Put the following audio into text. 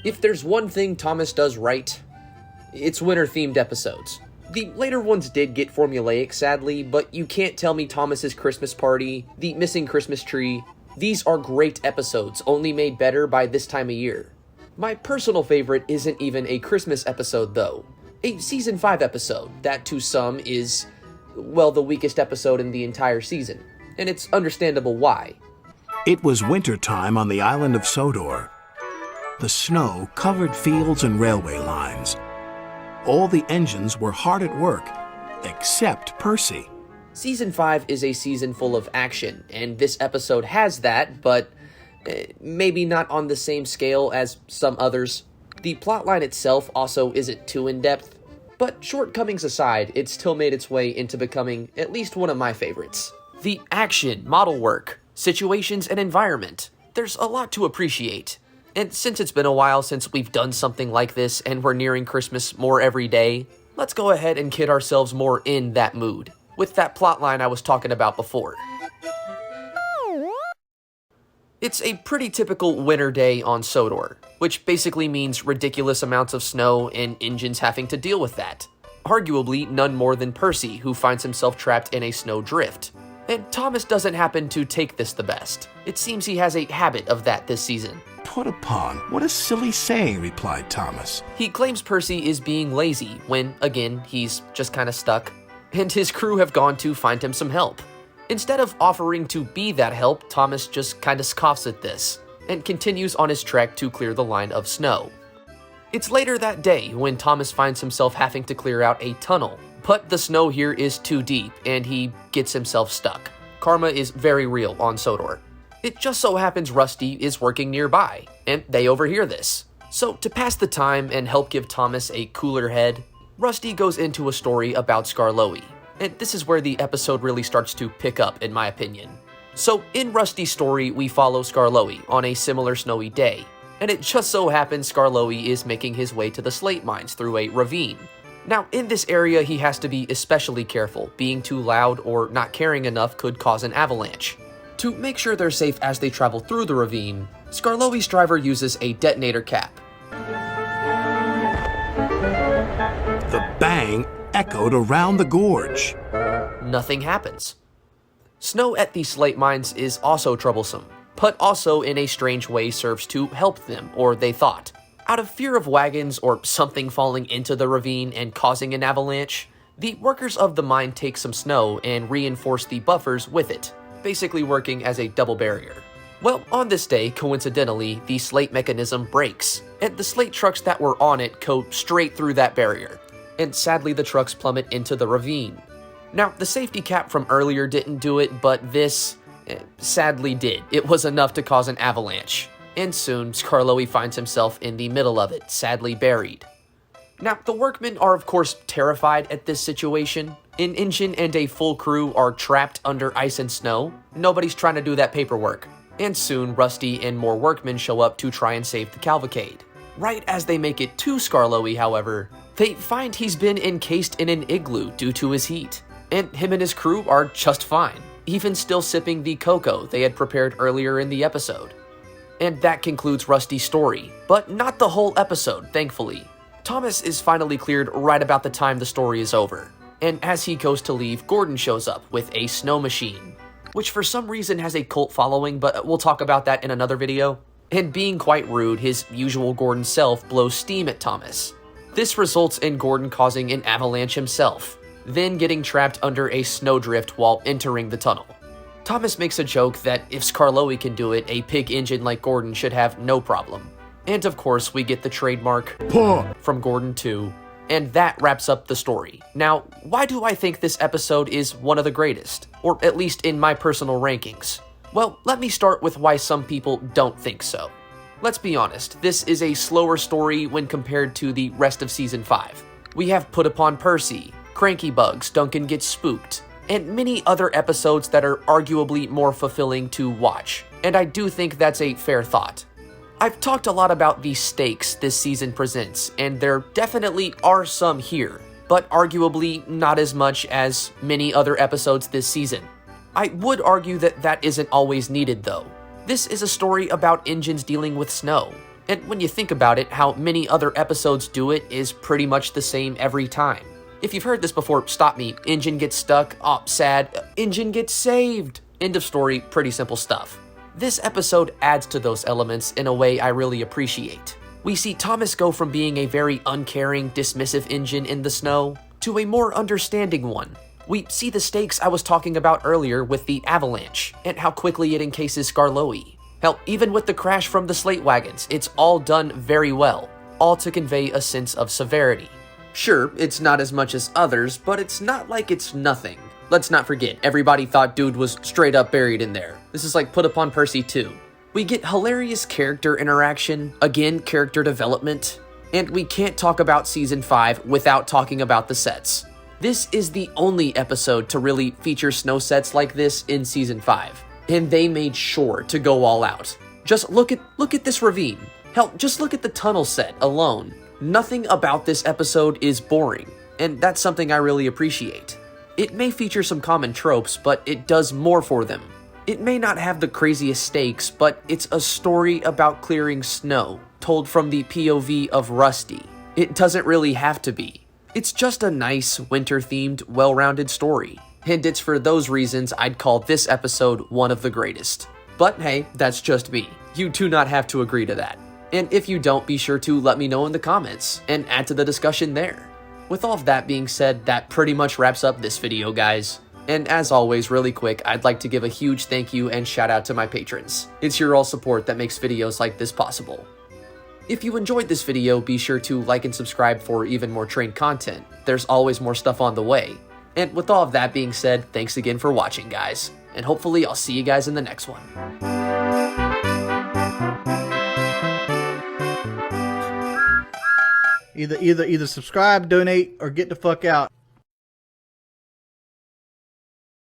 If there's one thing Thomas does right, it's winter-themed episodes. The later ones did get formulaic, sadly, but you can't tell me Thomas's Christmas party, the missing Christmas tree, these are great episodes, only made better by this time of year. My personal favorite isn't even a Christmas episode, though. A Season 5 episode, that to some is, well, the weakest episode in the entire season. And it's understandable why. It was winter time on the island of Sodor. The snow covered fields and railway lines. All the engines were hard at work, except Percy. Season 5 is a season full of action, and this episode has that, but maybe not on the same scale as some others. The plotline itself also isn't too in-depth, but shortcomings aside, it still made its way into becoming at least one of my favorites. The action, model work, situations, and environment. There's a lot to appreciate. And since it's been a while since we've done something like this and we're nearing Christmas more every day, let's go ahead and kid ourselves more in that mood, with that plotline I was talking about before. It's a pretty typical winter day on Sodor, which basically means ridiculous amounts of snow and engines having to deal with that. Arguably none more than Percy, who finds himself trapped in a snow drift. And Thomas doesn't happen to take this the best. It seems he has a habit of that this season. Put upon, what a silly saying, replied Thomas. He claims Percy is being lazy when, again, he's just kinda stuck, and his crew have gone to find him some help. Instead of offering to be that help, Thomas just kinda scoffs at this, and continues on his trek to clear the line of snow. It's later that day when Thomas finds himself having to clear out a tunnel, but the snow here is too deep, and he gets himself stuck. Karma is very real on Sodor. It just so happens Rusty is working nearby, and they overhear this. So to pass the time and help give Thomas a cooler head, Rusty goes into a story about Skarloey, and this is where the episode really starts to pick up in my opinion. So in Rusty's story, we follow Skarloey on a similar snowy day, and it just so happens Skarloey is making his way to the slate mines through a ravine. Now, in this area, he has to be especially careful. Being too loud or not caring enough could cause an avalanche. To make sure they're safe as they travel through the ravine, Skarloey's driver uses a detonator cap. The bang echoed around the gorge. Nothing happens. Snow at the slate mines is also troublesome, but also in a strange way serves to help them, or they thought. Out of fear of wagons or something falling into the ravine and causing an avalanche, the workers of the mine take some snow and reinforce the buffers with it, basically working as a double barrier. Well, on this day, coincidentally, the slate mechanism breaks, and the slate trucks that were on it go straight through that barrier, and sadly the trucks plummet into the ravine. Now, the safety cap from earlier didn't do it, but this, sadly did. It was enough to cause an avalanche. And soon, Skarloey finds himself in the middle of it, sadly buried. Now, the workmen are of course terrified at this situation. An engine and a full crew are trapped under ice and snow. Nobody's trying to do that paperwork. And soon, Rusty and more workmen show up to try and save the cavalcade. Right as they make it to Skarloey, however, they find he's been encased in an igloo due to his heat. And him and his crew are just fine, even still sipping the cocoa they had prepared earlier in the episode. And that concludes Rusty's story, but not the whole episode, thankfully. Thomas is finally cleared right about the time the story is over, and as he goes to leave, Gordon shows up with a snow machine, which for some reason has a cult following, but we'll talk about that in another video. And being quite rude, his usual Gordon self blows steam at Thomas. This results in Gordon causing an avalanche himself, then getting trapped under a snowdrift while entering the tunnel. Thomas makes a joke that if Skarloey can do it, a pig engine like Gordon should have no problem. And of course, we get the trademark "Paw" from Gordon too, and that wraps up the story. Now, why do I think this episode is one of the greatest, or at least in my personal rankings? Well, let me start with why some people don't think so. Let's be honest, this is a slower story when compared to the rest of Season 5. We have Put Upon Percy, Cranky Bugs, Duncan Gets Spooked, and many other episodes that are arguably more fulfilling to watch, and I do think that's a fair thought. I've talked a lot about the stakes this season presents, and there definitely are some here, but arguably not as much as many other episodes this season. I would argue that that isn't always needed though. This is a story about engines dealing with snow. And when you think about it, how many other episodes do it is pretty much the same every time. If you've heard this before, stop me. Engine gets stuck. Oh, sad. Engine gets saved. End of story. Pretty simple stuff. This episode adds to those elements in a way I really appreciate. We see Thomas go from being a very uncaring, dismissive engine in the snow to a more understanding one. We see the stakes I was talking about earlier with the avalanche and how quickly it encases Skarloey. Hell, even with the crash from the slate wagons, it's all done very well, all to convey a sense of severity. Sure, it's not as much as others, but it's not like it's nothing. Let's not forget, everybody thought dude was straight up buried in there. This is like Put Upon Percy 2. We get hilarious character interaction, again, character development, and we can't talk about Season 5 without talking about the sets. This is the only episode to really feature snow sets like this in Season 5, and they made sure to go all out. Just look at this ravine. Hell, just look at the tunnel set alone. Nothing about this episode is boring, and that's something I really appreciate. It may feature some common tropes, but it does more for them. It may not have the craziest stakes, but it's a story about clearing snow, told from the POV of Rusty. It doesn't really have to be. It's just a nice, winter-themed, well-rounded story. And it's for those reasons I'd call this episode one of the greatest. But hey, that's just me. You do not have to agree to that. And if you don't, be sure to let me know in the comments and add to the discussion there. With all of that being said, that pretty much wraps up this video, guys. And as always, really quick, I'd like to give a huge thank you and shout out to my patrons. It's your all support that makes videos like this possible. If you enjoyed this video, be sure to like and subscribe for even more train content. There's always more stuff on the way. And with all of that being said, thanks again for watching, guys. And hopefully I'll see you guys in the next one. Either subscribe, donate, or get the fuck out.